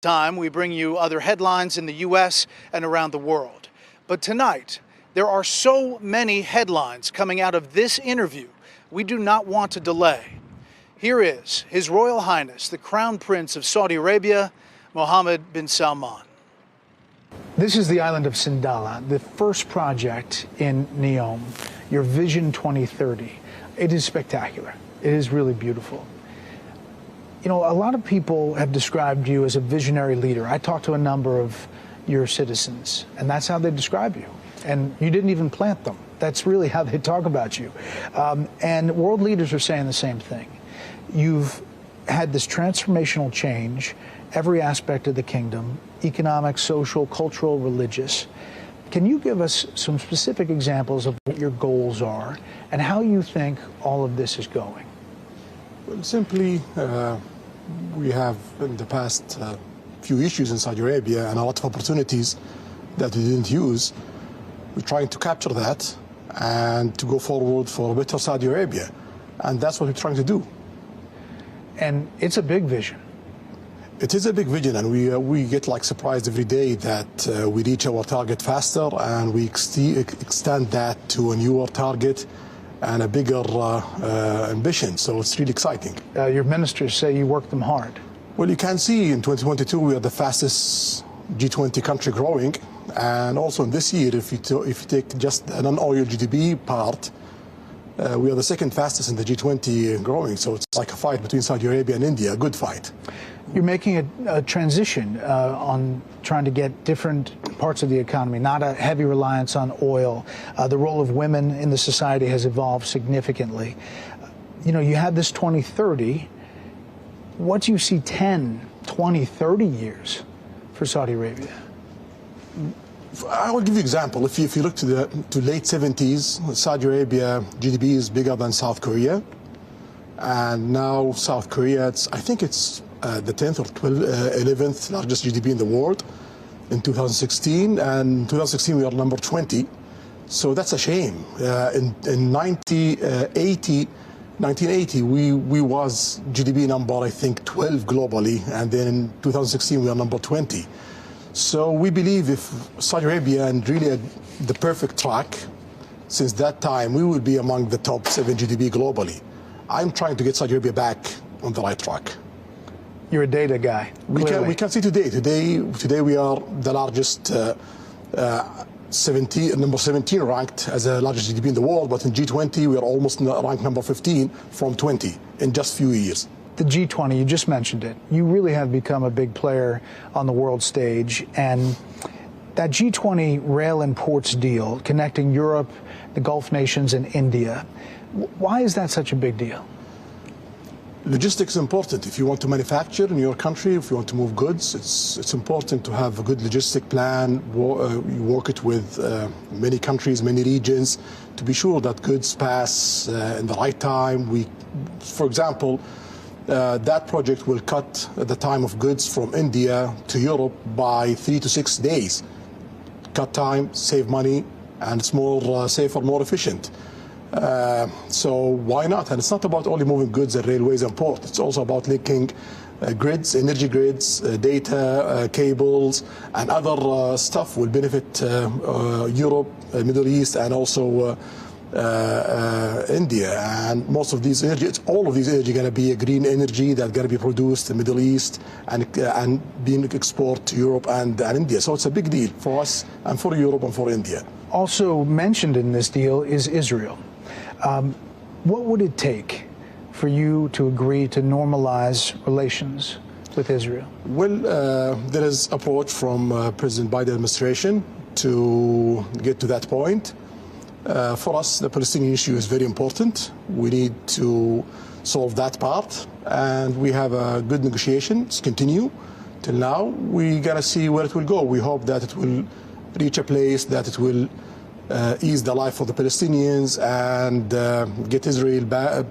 time, we bring you other headlines in the U.S. and around the world. But tonight, there are so many headlines coming out of this interview, we do not want to delay. Here is His Royal Highness, the Crown Prince of Saudi Arabia, Mohammed bin Salman. This is the island of Sindala, the first project in NEOM, your Vision 2030. It is spectacular. It is really beautiful. You know, a lot of people have described you as a visionary leader. I talked to a number of your citizens, and that's how they describe you. And you didn't even plant them. That's really how they talk about you. And world leaders are saying the same thing. You've had this transformational change, every aspect of the kingdom, economic, social, cultural, religious. Can you give us some specific examples of what your goals are and how you think all of this is going? Well, simply, we have in the past few issues in Saudi Arabia and a lot of opportunities that we didn't use. We're trying to capture that and to go forward for a better Saudi Arabia. And that's what we're trying to do. And it's a big vision. It is a big vision, and we get like surprised every day that we reach our target faster, and we extend that to a newer target and a bigger ambition. So it's really exciting. Your ministers say you work them hard. Well, you can see in 2022 we are the fastest G20 country growing, and also in this year, if you take just the non-oil GDP part, we are the second fastest in the G20 growing. So it's like a fight between Saudi Arabia and India, a good fight. You're making a transition on trying to get different parts of the economy, not a heavy reliance on oil. The role of women in the society has evolved significantly. You know, you had this 2030. What do you see 10, 20, 30 years for Saudi Arabia? I will give you an example. If you look to late 70s, Saudi Arabia GDP is bigger than South Korea. And now South Korea, I think it's the 10th or 11th largest GDP in the world in 2016. And in 2016, we are number 20. So that's a shame. In 1980, we was GDP number, I think, 12 globally. And then in 2016, we are number 20. So we believe if Saudi Arabia and really the perfect track, since that time, we will be among the top 7 GDP globally. I'm trying to get Saudi Arabia back on the right track. You're a data guy. We can see today we are the largest, number 17 ranked as the largest GDP in the world, but in G20 we are almost ranked number 15 from 20 in just a few years. The G20, you just mentioned it. You really have become a big player on the world stage, and that G20 rail and ports deal connecting Europe, the Gulf nations, and India, why is that such a big deal? Logistics is important. If you want to manufacture in your country, if you want to move goods, it's important to have a good logistic plan. You work it with many countries, many regions, to be sure that goods pass in the right time. For example, that project will cut the time of goods from India to Europe by 3 to 6 days. Cut time, save money, and it's more safer, more efficient. So why not? And it's not about only moving goods and railways and ports. It's also about linking grids, energy grids, data, cables, and other stuff will benefit Europe, Middle East, and also India. And most of these energy, all of these energy going to be a green energy that's going to be produced in the Middle East and being exported to Europe and India. So it's a big deal for us and for Europe and for India. Also mentioned in this deal is Israel. What would it take for you to agree to normalize relations with Israel? Well, there is approach from President Biden administration to get to that point. For us, the Palestinian issue is very important. We need to solve that part, and we have a good negotiations continue till now. We gotta see where it will go. We hope that it will reach a place that it will ease the life of the Palestinians and get Israel back,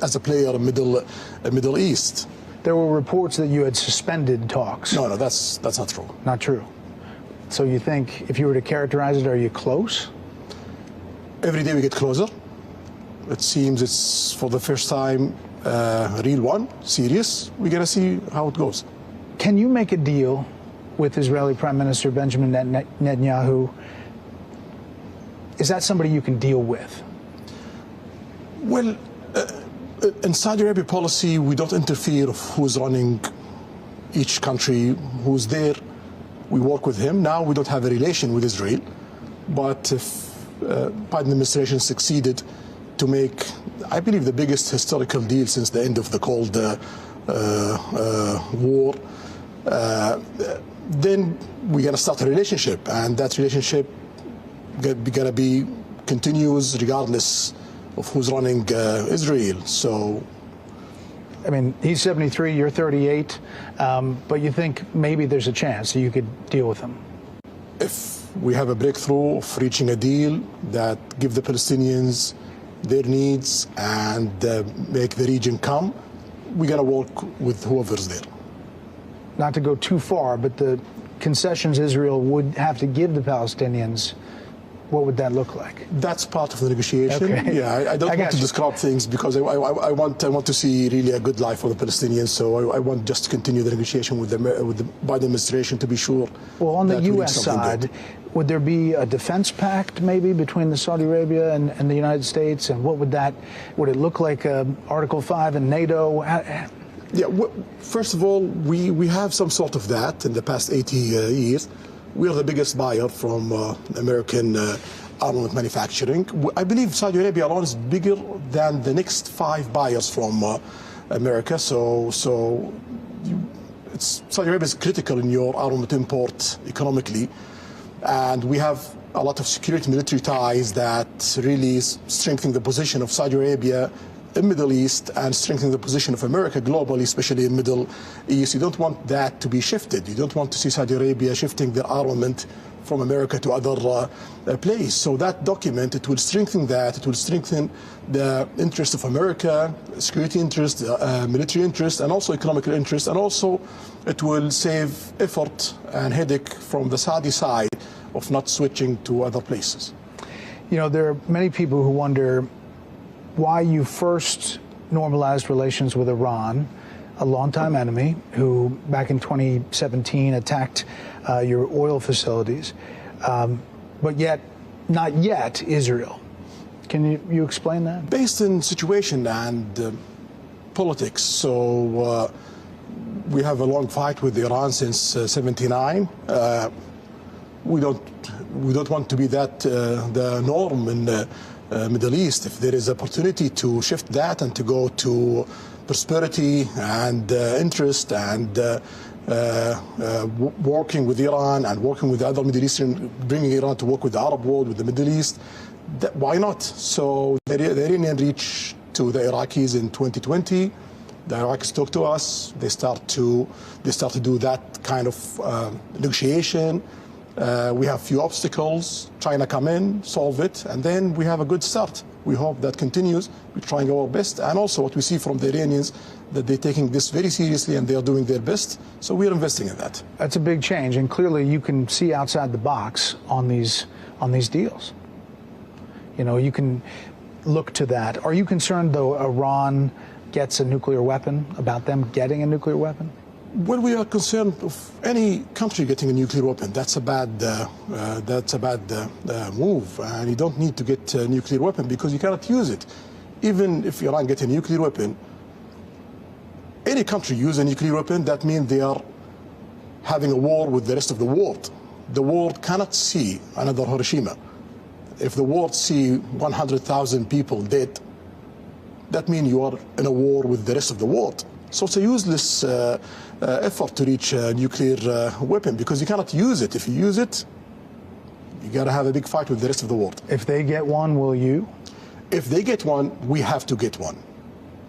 as a player in Middle East. There were reports that you had suspended talks. No, that's not true. Not true. So you think, if you were to characterize it, are you close? Every day we get closer. It seems it's for the first time a real one, serious. We gotta see how it goes. Can you make a deal with Israeli Prime Minister Benjamin Netanyahu? Is that somebody you can deal with? Well, in Saudi Arabia policy, we don't interfere of who's running each country, who's there. We work with him. Now we don't have a relation with Israel, but if Biden administration succeeded to make, I believe, the biggest historical deal since the end of the Cold War, then we're going to start a relationship, and that relationship gonna be continuous regardless of who's running Israel. So, I mean, he's 73, you're 38, but you think maybe there's a chance that you could deal with him? If we have a breakthrough of reaching a deal that give the Palestinians their needs and make the region come, we're going to work with whoever's there. Not to go too far, but the concessions Israel would have to give the Palestinians, what would that look like? That's part of the negotiation. Okay. Yeah, I don't want to describe things because I want to see really a good life for the Palestinians. So I want just to continue the negotiation with the Biden administration to be sure. Well, on the U.S. side, would there be a defense pact maybe between the Saudi Arabia and the United States? And what would it look like? Article 5 in NATO? Yeah. First of all, we have some sort of that in the past 80 years. We are the biggest buyer from American armament manufacturing. I believe Saudi Arabia alone is bigger than the next 5 buyers from America. So Saudi Arabia is critical in your armament import economically. And we have a lot of security military ties that really strengthen the position of Saudi Arabia in Middle East and strengthening the position of America globally, especially in Middle East. You don't want that to be shifted. You don't want to see Saudi Arabia shifting their armament from America to other places. So that document, it will strengthen that. It will strengthen the interest of America, security interest, military interest, and also economic interest. And also it will save effort and headache from the Saudi side of not switching to other places. You know, there are many people who wonder why you first normalized relations with Iran, a longtime enemy who back in 2017 attacked your oil facilities, but yet not yet Israel. Can you explain that? Based on situation and politics. So we have a long fight with Iran since '79. We don't want to be that the norm in the Middle East. If there is opportunity to shift that and to go to prosperity and interest and working with Iran and working with the other Middle Eastern, bringing Iran to work with the Arab world, with the Middle East, why not? So the Iranian reached to the Iraqis in 2020. The Iraqis talk to us. They start to do that kind of negotiation. We have few obstacles. China come in, solve it, and then we have a good start. We hope that continues. We're trying our best, and also what we see from the Iranians, that they're taking this very seriously and they are doing their best. So we're investing in that. That's a big change, and clearly you can see outside the box on these deals. You know, you can look to that. Are you concerned, though, Iran gets a nuclear weapon, about them getting a nuclear weapon? Well, we are concerned of any country getting a nuclear weapon. That's a bad move, and you don't need to get a nuclear weapon because you cannot use it. Even if Iran gets a nuclear weapon, any country use a nuclear weapon, that means they are having a war with the rest of the world. The world cannot see another Hiroshima. If the world see 100,000 people dead, that means you are in a war with the rest of the world. So it's a useless effort to reach a nuclear weapon because you cannot use it. If you use it, you got to have a big fight with the rest of the world. If they get one, will you? If they get one, we have to get one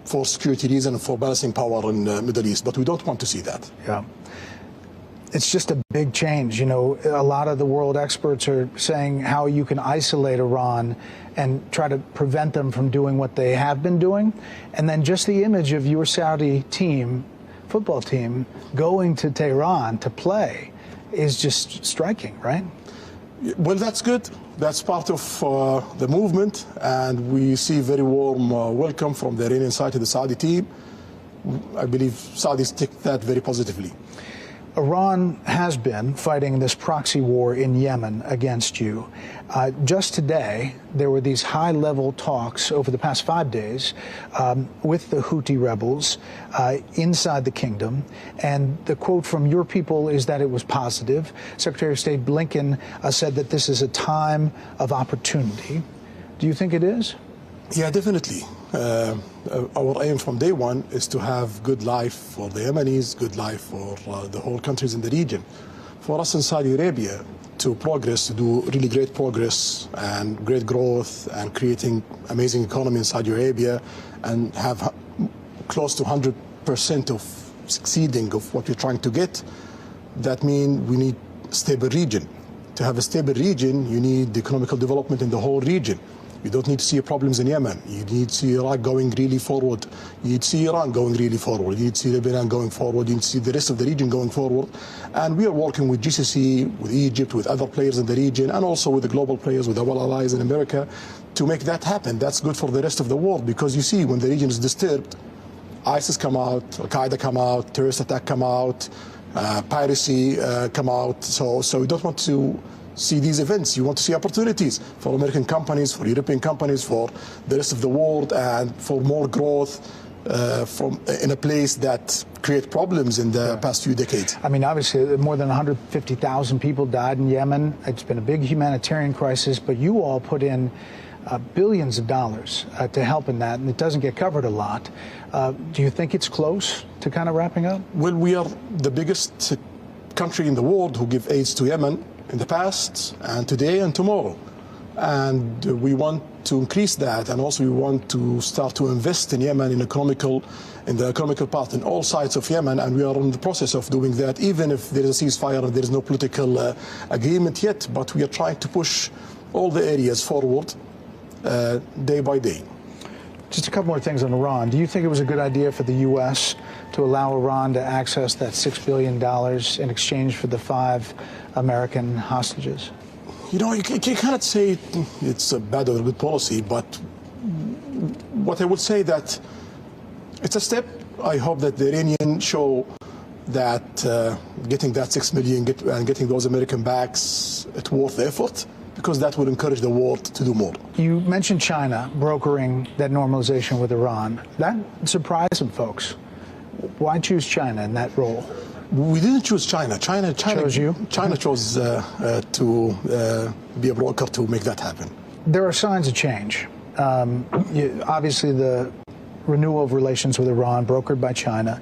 for security reasons and for balancing power in the Middle East. But we don't want to see that. Yeah. It's just a big change. You know, a lot of the world experts are saying how you can isolate Iran and try to prevent them from doing what they have been doing. And then just the image of your Saudi team, football team, going to Tehran to play is just striking, right? Well, that's good. That's part of the movement. And we see very warm welcome from the Iranian side to the Saudi team. I believe Saudis take that very positively. Iran has been fighting this proxy war in Yemen against you. Just today, there were these high-level talks over the past 5 days with the Houthi rebels inside the kingdom. And the quote from your people is that it was positive. Secretary of State Blinken said that this is a time of opportunity. Do you think it is? Yeah, definitely. Our aim from day one is to have good life for the Yemenis, good life for the whole countries in the region. For us in Saudi Arabia to progress, to do really great progress and great growth and creating amazing economy in Saudi Arabia and have close to 100% of succeeding of what we're trying to get, that means we need a stable region. To have a stable region, you need economical development in the whole region. You don't need to see problems in Yemen. You need to see Iraq going really forward. You need to see Iran going really forward. You need to see Lebanon going forward. You need to see the rest of the region going forward. And we are working with GCC, with Egypt, with other players in the region, and also with the global players, with our allies in America, to make that happen. That's good for the rest of the world, because you see, when the region is disturbed, ISIS come out, Al-Qaeda come out, terrorist attack come out, piracy come out. So we don't want to see these events. You want to see opportunities for American companies, for European companies, for the rest of the world, and for more growth in a place that create problems in the past few decades. I mean, obviously, more than 150,000 people died in Yemen. It's been a big humanitarian crisis, but you all put in billions of dollars to help in that, and it doesn't get covered a lot. Do you think it's close to kind of wrapping up? Well, we are the biggest country in the world who give aid to Yemen in the past and today and tomorrow. And we want to increase that, and also we want to start to invest in Yemen in the economical part in all sides of Yemen, and we are in the process of doing that, even if there is a ceasefire and there is no political agreement yet. But we are trying to push all the areas forward day by day. Just a couple more things on Iran. Do you think it was a good idea for the U.S. to allow Iran to access that $6 billion in exchange for the 5 American hostages? You know, you cannot say it's a bad or a good policy, but what I would say that it's a step. I hope that the Iranians show that getting that $6 million and getting those American backs, it's worth the effort, because that will encourage the world to do more. You mentioned China brokering that normalization with Iran. That surprised some folks. Why choose China in that role? We didn't choose China. China chose you? China chose to be a broker to make that happen. There are signs of change. Obviously, the renewal of relations with Iran, brokered by China,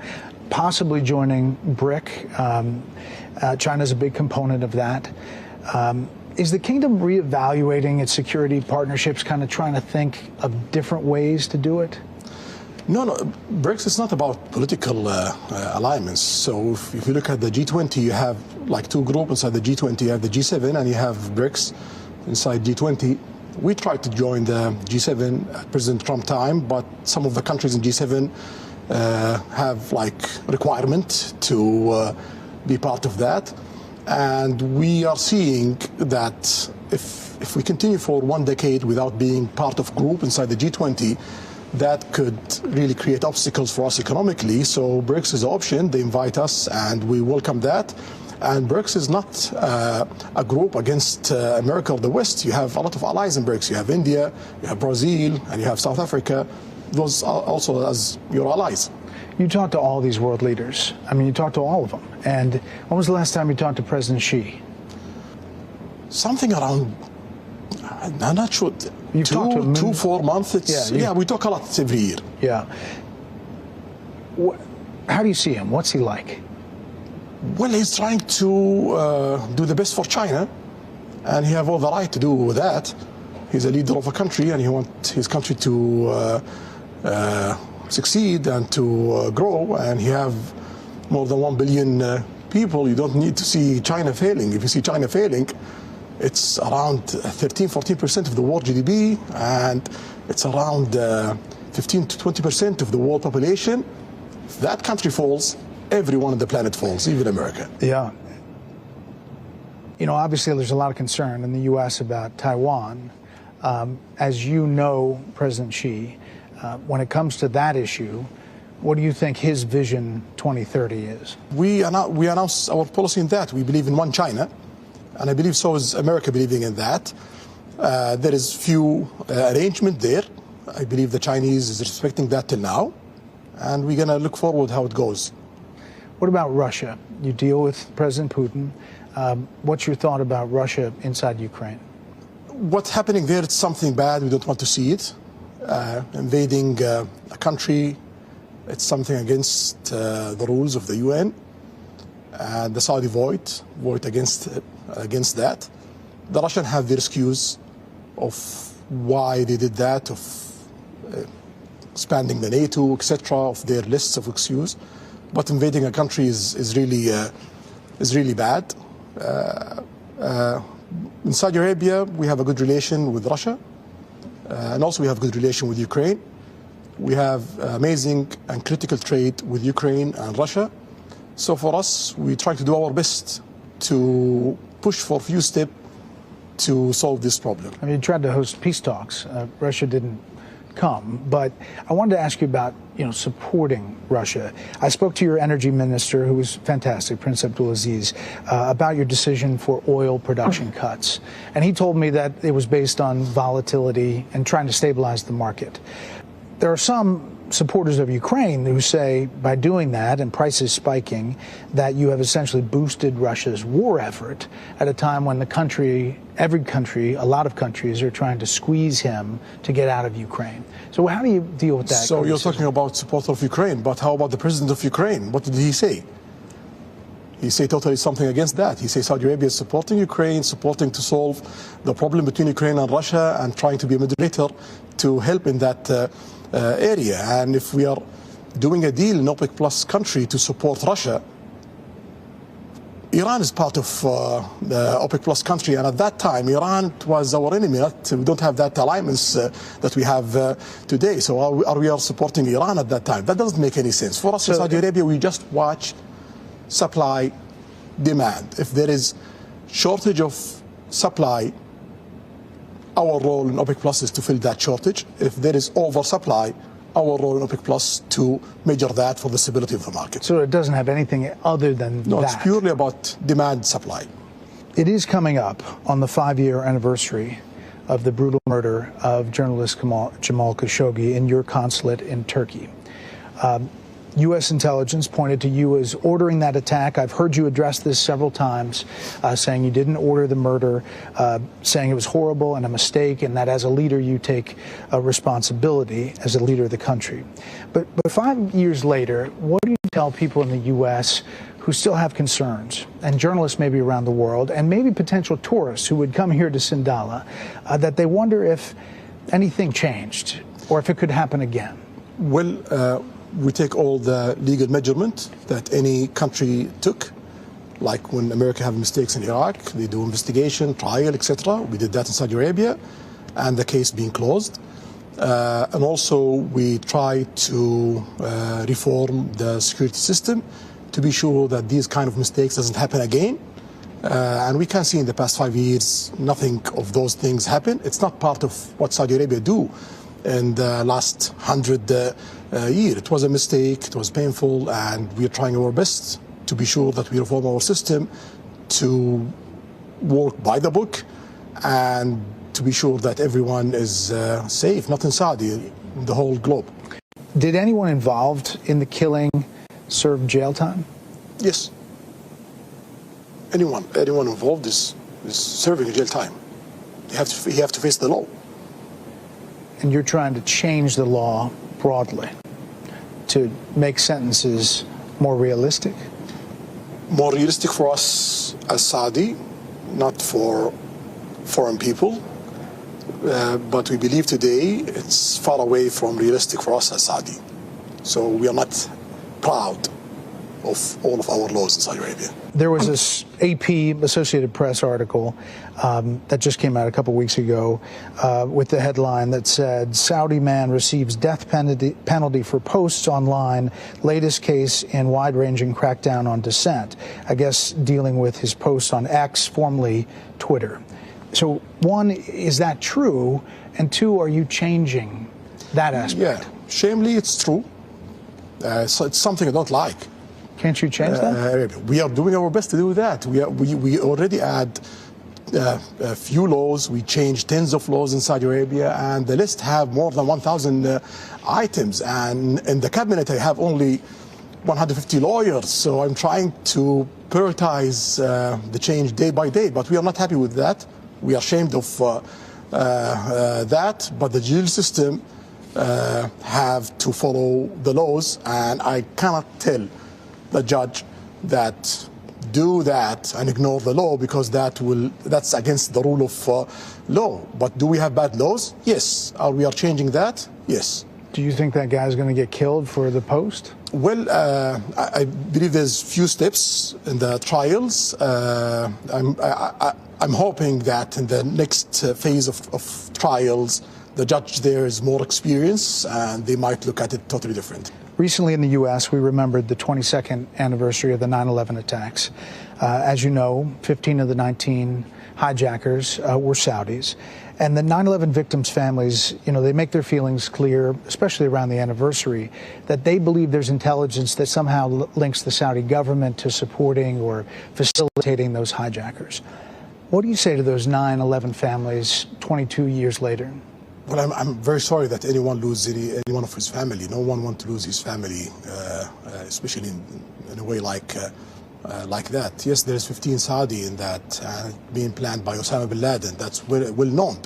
possibly joining BRIC. China's a big component of that. Is the kingdom reevaluating its security partnerships, kind of trying to think of different ways to do it? No, BRICS is not about political alignments. So if you look at the G20, you have like 2 groups inside the G20. You have the G7 and you have BRICS inside G20. We tried to join the G7 at President Trump time, but some of the countries in G7 have like requirement to be part of that. And we are seeing that if we continue for 1 decade without being part of group inside the G20, that could really create obstacles for us economically. So BRICS is an option. They invite us, and we welcome that. And BRICS is not a group against America or the West. You have a lot of allies in BRICS. You have India, you have Brazil, and you have South Africa. Those are also as your allies. You talked to all these world leaders. I mean, you talked to all of them. And when was the last time you talked to President Xi? Something around, I'm not sure, You've talked to him 4 months. Yeah, we talk a lot every year. Yeah. How do you see him? What's he like? Well, he's trying to do the best for China, and he has all the right to do that. He's a leader of a country, and he wants his country to succeed and to grow, and he have more than 1 billion people. You don't need to see China failing. If you see China failing, it's around 13-14% of the world GDP, and it's around 15 to 20% of the world population. If that country falls, everyone on the planet falls, even America. Yeah. You know, obviously there's a lot of concern in the U.S. about Taiwan. As you know, President Xi, when it comes to that issue, What do you think his vision 2030 is? We announced our policy in that. We believe in one China, and I believe so is America believing in that. There is few arrangement there. I believe the Chinese is respecting that till now, and we're going to look forward how it goes. What about Russia? You deal with President Putin. What's your thought about Russia inside Ukraine? What's happening there, it's something bad. We don't want to see it. Invading a country, it's something against the rules of the UN. And the Saudi vote against that. The Russians have their excuse of why they did that, of expanding the NATO, etc., of their lists of excuses. But invading a country is really bad. In Saudi Arabia, we have a good relation with Russia, and also we have a good relation with Ukraine. We have amazing and critical trade with Ukraine and Russia. So for us, we try to do our best to push for a few steps to solve this problem. I mean, you tried to host peace talks. Russia didn't come, but I wanted to ask you about, supporting Russia. I spoke to your energy minister, who was fantastic, Prince Abdulaziz, about your decision for oil production cuts. And he told me that it was based on volatility and trying to stabilize the market. There are some supporters of Ukraine who say by doing that and prices spiking that you have essentially boosted Russia's war effort at a time when every country, a lot of countries are trying to squeeze him to get out of Ukraine. So how do you deal with that? So you're talking about support of Ukraine, but how about the president of Ukraine? What did he say? He said totally something against that. He says Saudi Arabia is supporting Ukraine, supporting to solve the problem between Ukraine and Russia and trying to be a mediator to help in that area. And if we are doing a deal in OPEC Plus country to support Russia, Iran is part of the OPEC Plus country, and at that time Iran was our enemy. We don't have that alliance that we have today. So are we supporting Iran at that time? That doesn't make any sense. For us in Saudi Arabia, we just watch supply, demand. If there is shortage of supply, our role in OPEC Plus is to fill that shortage. If there is oversupply, our role in OPEC Plus to measure that for the stability of the market. So it doesn't have anything other than that? No, it's purely about demand supply. It is coming up on the 5-year anniversary of the brutal murder of journalist Jamal Khashoggi in your consulate in Turkey. U.S. intelligence pointed to you as ordering that attack. I've heard you address this several times, saying you didn't order the murder, saying it was horrible and a mistake, and that as a leader you take a responsibility as a leader of the country. But 5 years later, what do you tell people in the U.S. who still have concerns, and journalists maybe around the world, and maybe potential tourists who would come here to Sindala, that they wonder if anything changed or if it could happen again? Well, we take all the legal measurement that any country took, like when America have mistakes in Iraq, they do investigation, trial, etc. We did that in Saudi Arabia, and the case being closed. And also we try to reform the security system to be sure that these kind of mistakes doesn't happen again. And we can see in the past 5 years, nothing of those things happen. It's not part of what Saudi Arabia do in the last 100 years. It was a mistake, it was painful, and we are trying our best to be sure that we reform our system to work by the book and to be sure that everyone is safe, not in Saudi, in the whole globe. Did anyone involved in the killing serve jail time? Yes. Anyone involved is serving jail time. You have to face the law. And you're trying to change the law broadly to make sentences more realistic? More realistic for us as Saudi, not for foreign people. But we believe today it's far away from realistic for us as Saudi. So we are not proud of all of our laws in Saudi Arabia. There was this AP, Associated Press article that just came out a couple weeks ago with the headline that said, Saudi man receives death penalty for posts online, latest case in wide-ranging crackdown on dissent. I guess dealing with his posts on X, formerly Twitter. So one, is that true? And two, are you changing that aspect? Yeah, shamefully it's true. So it's something I don't like. Can't you change that? We are doing our best to do that. We already add a few laws. We changed tens of laws in Saudi Arabia, and the list have more than 1,000 items. And in the cabinet, I have only 150 lawyers. So I'm trying to prioritize the change day by day. But we are not happy with that. We are ashamed of that. But the judicial system have to follow the laws, and I cannot tell the judge that do that and ignore the law, because that's against the rule of law. But do we have bad laws? Yes. Are we changing that? Yes. Do you think that guy's going to get killed for the post? Well, I believe there's few steps in the trials. I'm hoping that in the next phase of trials, the judge there is more experienced, and they might look at it totally different. Recently in the U.S., we remembered the 22nd anniversary of the 9/11 attacks. As you know, 15 of the 19 hijackers were Saudis. And the 9/11 victims' families, they make their feelings clear, especially around the anniversary, that they believe there's intelligence that somehow links the Saudi government to supporting or facilitating those hijackers. What do you say to those 9/11 families 22 years later? Well, I'm very sorry that anyone lose any one of his family. No one wants to lose his family, especially in a way like that. Yes, there's 15 Saudi in that being planned by Osama bin Laden. That's well known.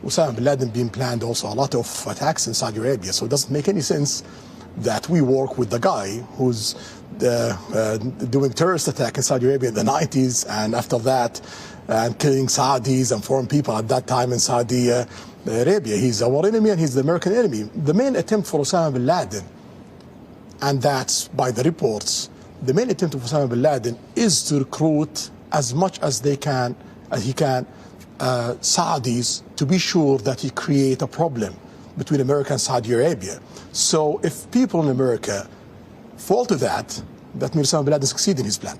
Osama bin Laden being planned also a lot of attacks in Saudi Arabia. So it doesn't make any sense that we work with the guy who's doing terrorist attack in Saudi Arabia in the 90s, and after that, and killing Saudis and foreign people at that time in Saudi Arabia. He's our enemy, and he's the American enemy. The main attempt for Osama bin Laden, and that's by the reports, the main attempt of Osama bin Laden is to recruit as much as he can, Saudis, to be sure that he create a problem between America and Saudi Arabia. So if people in America fall to that, that means Osama bin Laden succeed in his plan.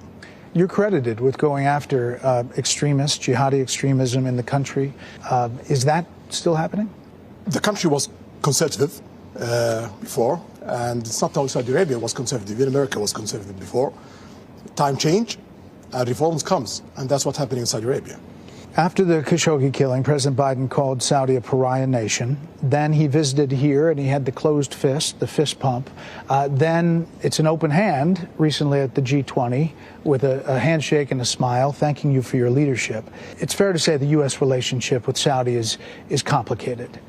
You're credited with going after extremists, jihadi extremism in the country. Is that still happening? The country was conservative before, and it's not only Saudi Arabia was conservative, even America was conservative before. Time change, and reforms comes, and that's what's happening in Saudi Arabia. After the Khashoggi killing, President Biden called Saudi a pariah nation. Then he visited here and he had the closed fist, the fist pump. Then it's an open hand recently at the G20 with a handshake and a smile, thanking you for your leadership. It's fair to say the U.S. relationship with Saudi is complicated.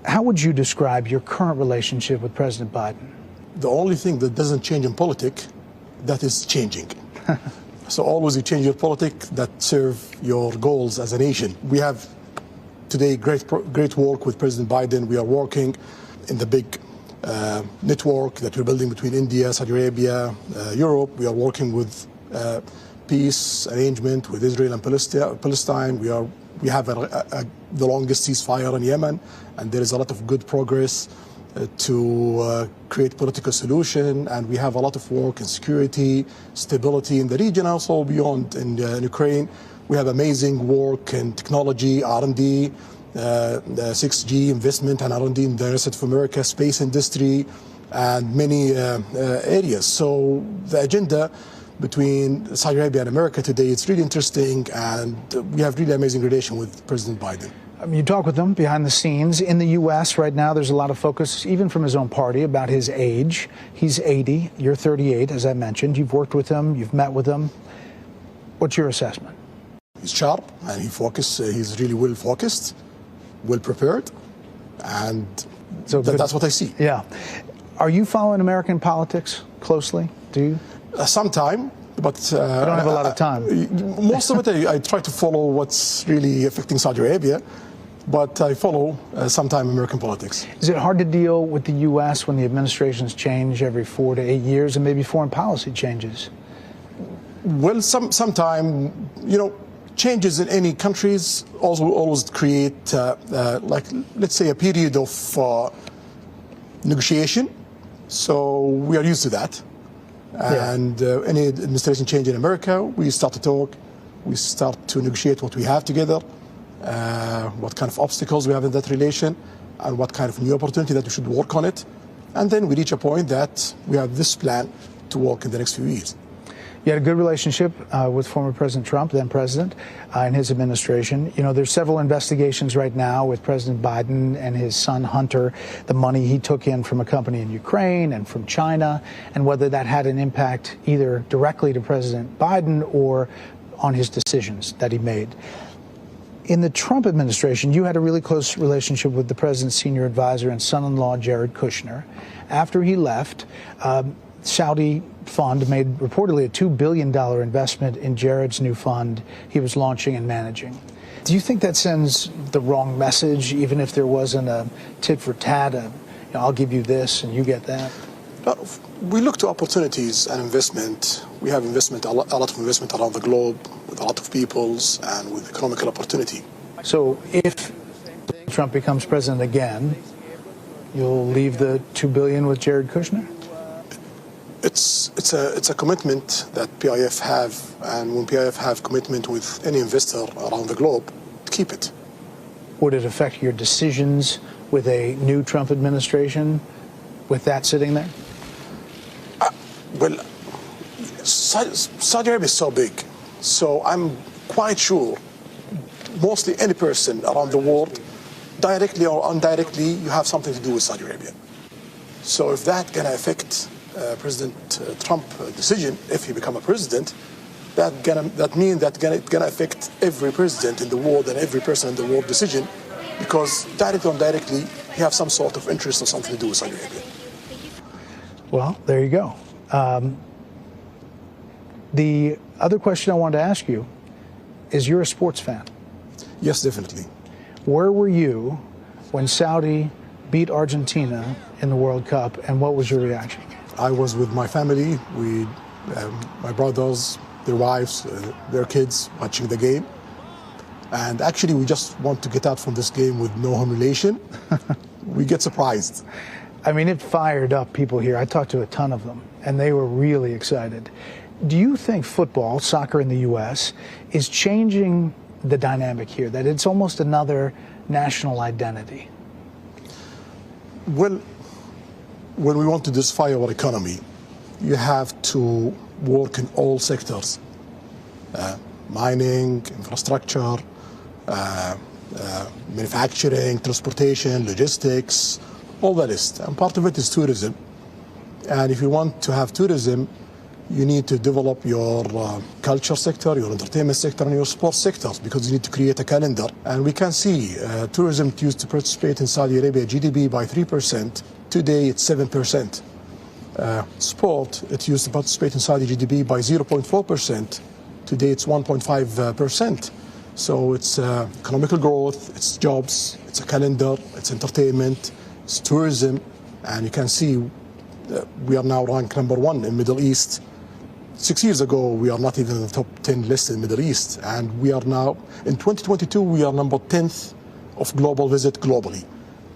How would you describe your current relationship with President Biden? The only thing that doesn't change in politics, that is changing. So always you change your politics that serve your goals as a nation. We have today great work with President Biden. We are working in the big network that we're building between India, Saudi Arabia, Europe. We are working with peace arrangement with Israel and Palestine. We have the longest ceasefire in Yemen, and there is a lot of good progress to create political solution, and we have a lot of work in security, stability in the region, also beyond in Ukraine. We have amazing work in technology, R&D, 6G investment and R&D in the United States of America, space industry, and many areas. So the agenda between Saudi Arabia and America today, it's really interesting, and we have really amazing relation with President Biden. You talk with him behind the scenes. In the U.S. right now, there's a lot of focus, even from his own party, about his age. He's 80, you're 38, as I mentioned. You've worked with him, you've met with him. What's your assessment? He's sharp, and he's really well focused, well prepared, and so that's what I see. Yeah. Are you following American politics closely? Do you? Sometime, but I don't have a lot of time. Most of it, I try to follow what's really affecting Saudi Arabia, but I follow sometime American politics. Is it hard to deal with the U.S. when the administrations change every 4 to 8 years, and maybe foreign policy changes? Well, sometime, changes in any countries also always create, like, let's say, a period of negotiation. So we are used to that. And any administration change in America, we start to talk, we start to negotiate what we have together, what kind of obstacles we have in that relation, and what kind of new opportunity that we should work on it. And then we reach a point that we have this plan to work in the next few years. You had a good relationship with former President Trump, then president, and his administration. You know, there's several investigations right now with President Biden and his son Hunter, the money he took in from a company in Ukraine and from China, and whether that had an impact either directly to President Biden or on his decisions that he made. In the Trump administration, you had a really close relationship with the president's senior advisor and son-in-law, Jared Kushner. After he left, Saudi fund made reportedly a $2 billion investment in Jared's new fund he was launching and managing. Do you think that sends the wrong message, even if there wasn't a tit for tat, I'll give you this and you get that? We look to opportunities and investment. We have investment, a lot of investment around the globe with a lot of peoples and with economical opportunity. So if Trump becomes president again, you'll leave the $2 billion with Jared Kushner? It's a commitment that PIF have, and when PIF have commitment with any investor around the globe, keep it. Would it affect your decisions with a new Trump administration with that sitting there? Well, Saudi Arabia is so big, so I'm quite sure mostly any person around the world, directly or indirectly, you have something to do with Saudi Arabia. So if that can affect President Trump decision, if he become a president, that means that it's gonna affect every president in the world and every person in the world decision, because directly or indirectly, he have some sort of interest or something to do with Saudi Arabia. Well, there you go. The other question I wanted to ask you is, you're a sports fan. Yes, definitely. Where were you when Saudi beat Argentina in the World Cup, and what was your reaction? I was with my family, my brothers, their wives, their kids, watching the game. And actually, we just want to get out from this game with no humiliation. We get surprised. I mean, it fired up people here. I talked to a ton of them, and they were really excited. Do you think football, soccer in the U.S., is changing the dynamic here, that it's almost another national identity? Well, when we want to diversify our economy, you have to work in all sectors. Mining, infrastructure, manufacturing, transportation, logistics, all the list. And part of it is tourism. And if you want to have tourism, you need to develop your culture sector, your entertainment sector, and your sports sectors, because you need to create a calendar. And we can see tourism used to participate in Saudi Arabia GDP by 3%. Today, it's 7%. Sport, it used to participate in Saudi GDP by 0.4%. Today, it's 1.5%. So it's economical growth, it's jobs, it's a calendar, it's entertainment, it's tourism. And you can see we are now ranked number 1 in Middle East. 6 years ago, we are not even in the top 10 list in Middle East. And we are now, in 2022, we are number 10th of global visit globally.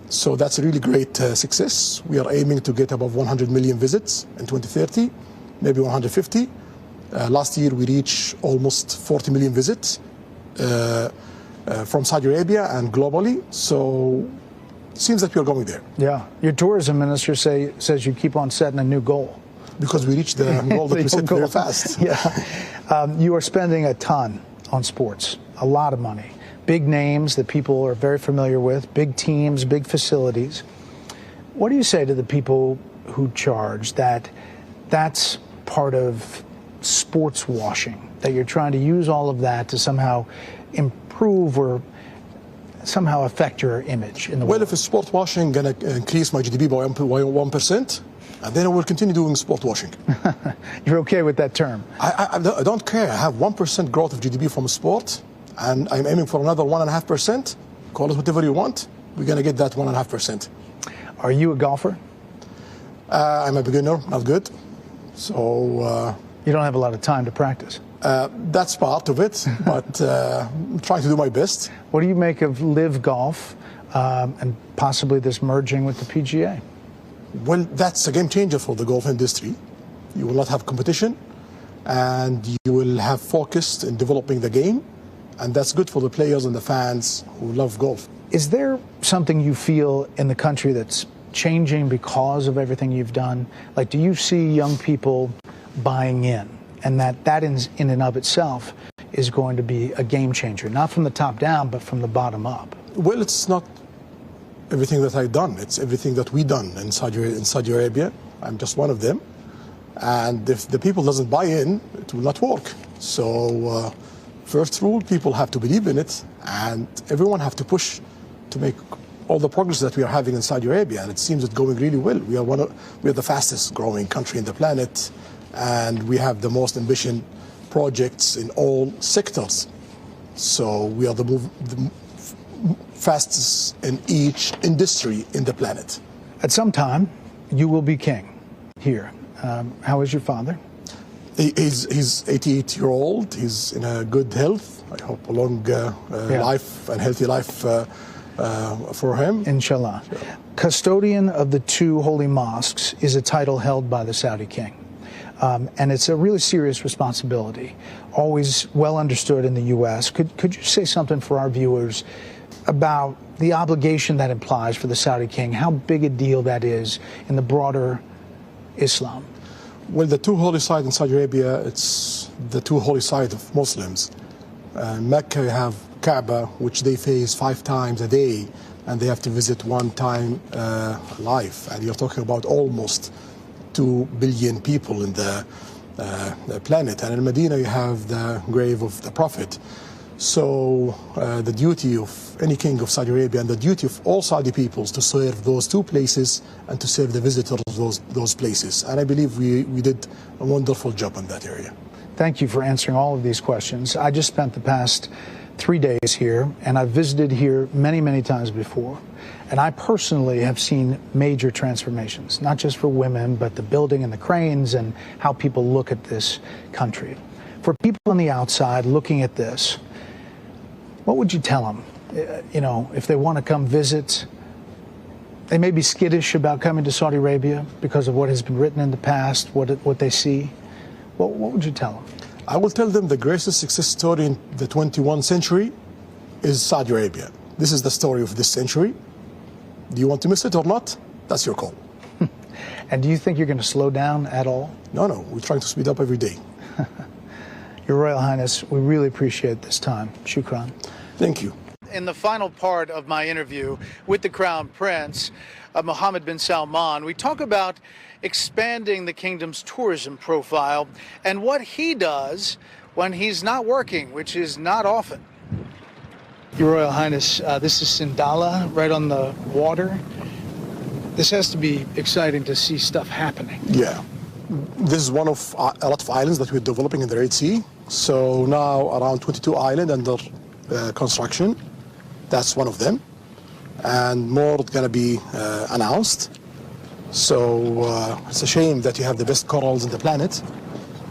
So that's a really great success. We are aiming to get above 100 million visits in 2030, maybe 150. Last year, we reached almost 40 million visits from Saudi Arabia and globally. So it seems that we are going there. Yeah. Your tourism minister says you keep on setting a new goal. Because we reached the goal that we set very fast. Yeah. You are spending a ton on sports, a lot of money. Big names that people are very familiar with, big teams, big facilities. What do you say to the people who charge that that's part of sports washing, that you're trying to use all of that to somehow improve or somehow affect your image in the world? Well, if it's sport washing going to increase my GDP by 1%, and then I will continue doing sport washing. You're okay with that term? I don't care. I have 1% growth of GDP from sport, and I'm aiming for another 1.5%. Call it whatever you want. We're going to get that 1.5%. Are you a golfer? I'm a beginner, not good. So you don't have a lot of time to practice. That's part of it, but I'm trying to do my best. What do you make of live golf and possibly this merging with the PGA? Well, that's a game changer for the golf industry. You will not have competition, and you will have focus in developing the game, and that's good for the players and the fans who love golf. Is there something you feel in the country that's changing because of everything you've done? Like, do you see young people buying in, and that in and of itself is going to be a game changer, not from the top down, but from the bottom up? Well, it's not everything that I've done. It's everything that we've done in Saudi Arabia. I'm just one of them. And if the people doesn't buy in, it will not work. So first rule, people have to believe in it, and everyone have to push to make all the progress that we are having in Saudi Arabia. And it seems it's going really well. We are the fastest growing country in the planet, and we have the most ambitious projects in all sectors. So we are the fastest in each industry in the planet. At some time, you will be king here. How is your father? He's 88-year-old. He's in a good health. I hope a long life and healthy life for him. Inshallah. Yeah. Custodian of the two holy mosques is a title held by the Saudi king. And it's a really serious responsibility, always well understood in the U.S. Could you say something for our viewers about the obligation that implies for the Saudi king, how big a deal that is in the broader Islam? Well, the two holy sites in Saudi Arabia, it's the two holy sites of Muslims. Mecca, you have Kaaba, which they face 5 times a day, and they have to visit 1 time a life. And you're talking about almost 2 billion people in the planet. And in Medina, you have the grave of the Prophet. So the duty of any king of Saudi Arabia and the duty of all Saudi peoples to serve those 2 places and to serve the visitors of those places. And I believe we did a wonderful job in that area. Thank you for answering all of these questions. I just spent the past 3 days here, and I've visited here many, many times before. And I personally have seen major transformations, not just for women, but the building and the cranes and how people look at this country. For people on the outside looking at this, what would you tell them? You know, if they want to come visit, they may be skittish about coming to Saudi Arabia because of what has been written in the past, what they see. What would you tell them? I will tell them the greatest success story in the 21st century is Saudi Arabia. This is the story of this century. Do you want to miss it or not? That's your call. And do you think you're going to slow down at all? No, we're trying to speed up every day. Your Royal Highness, we really appreciate this time. Shukran. Thank you. In the final part of my interview with the Crown Prince, Mohammed bin Salman, we talk about expanding the kingdom's tourism profile and what he does when he's not working, which is not often. Your Royal Highness, this is Sindala, right on the water. This has to be exciting to see stuff happening. Yeah. This is one of a lot of islands that we're developing in the Red Sea. So now around 22 islands under construction. That's one of them. And more going to be announced. So it's a shame that you have the best corals in the planet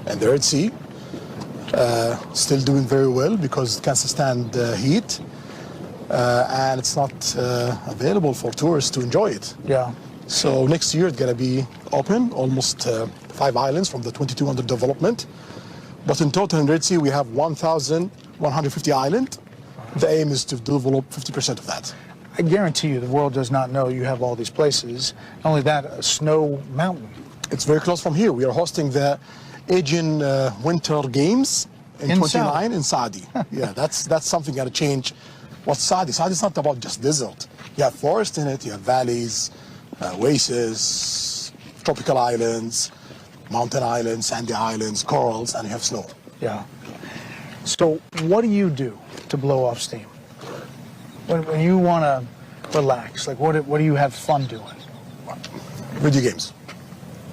and the Red Sea. Still doing very well because it can stand heat. And it's not available for tourists to enjoy it. Yeah. So next year it's going to be open, almost 5 islands from the 22 under development. But in total in Red Sea we have 1,150 islands. The aim is to develop 50% of that. I guarantee you the world does not know you have all these places. Not only that, a snow mountain. It's very close from here. We are hosting the Asian Winter Games in 29 in Saudi. Yeah, that's something going to change. What's Saudi? Saudi is not about just desert. You have forest in it, you have valleys, oases, tropical islands, mountain islands, sandy islands, corals, and you have snow. Yeah. So what do you do to blow off steam? When you want to relax, like what do you have fun doing? Video games.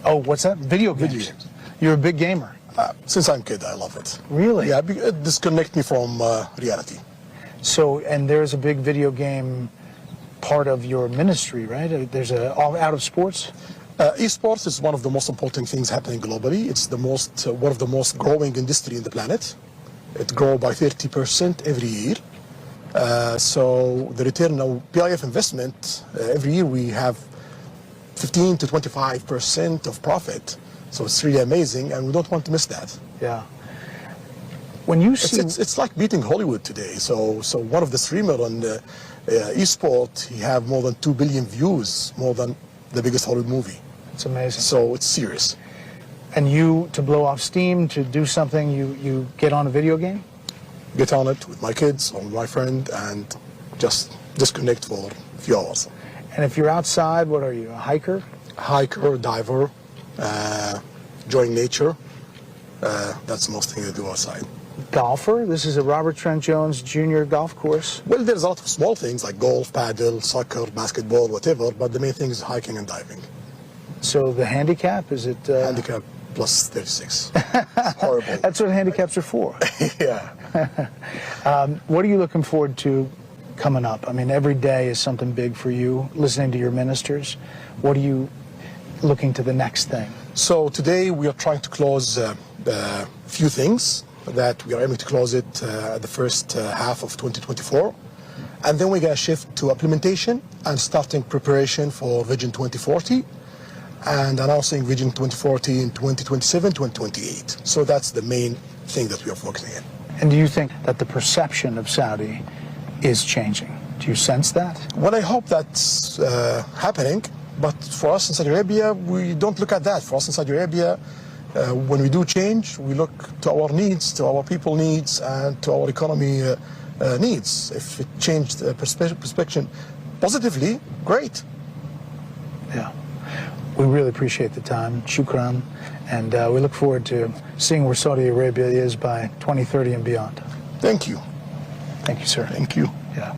Oh, what's that? Video games. Video games. You're a big gamer. Since I'm a kid, I love it. Really? Yeah, it disconnects me from reality. So, and there's a big video game part of your ministry, right? There's out of sports? Esports is one of the most important things happening globally. It's the most one of the most growing industry in the planet. It grows by 30% every year. So the return of PIF investment, every year we have 15 to 25% of profit. So it's really amazing, and we don't want to miss that. Yeah. When you see, it's like beating Hollywood today. So one of the streamer on esport, he have more than 2 billion views, more than the biggest Hollywood movie. It's amazing. So it's serious. And you, to blow off steam, to do something, you get on a video game? Get on it with my kids or with my friend and just disconnect for a few hours. And if you're outside, what are you, a hiker? Hiker, diver, enjoying nature. That's the most thing I do outside. Golfer? This is a Robert Trent Jones Jr. golf course. Well, there's a lot of small things like golf, paddle, soccer, basketball, whatever, but the main thing is hiking and diving. So the handicap, is it... Handicap plus 36. It's horrible. That's what handicaps are for. Yeah. What are you looking forward to coming up? I mean, every day is something big for you, listening to your ministers. What are you looking to the next thing? So today we are trying to close a few things that we are aiming to close it at the first half of 2024. And then we're going to shift to implementation and starting preparation for Vision 2040 and announcing Vision 2040 in 2027, 2028. So that's the main thing that we are focusing on. And do you think that the perception of Saudi is changing? Do you sense that? Well, I hope that's happening, but for us in Saudi Arabia, we don't look at that. For us in Saudi Arabia, when we do change, we look to our needs, to our people needs, and to our economy needs. If it changed the perspective positively, great. Yeah. We really appreciate the time. Shukran. And we look forward to seeing where Saudi Arabia is by 2030 and beyond. Thank you. Thank you, sir. Thank you. Yeah.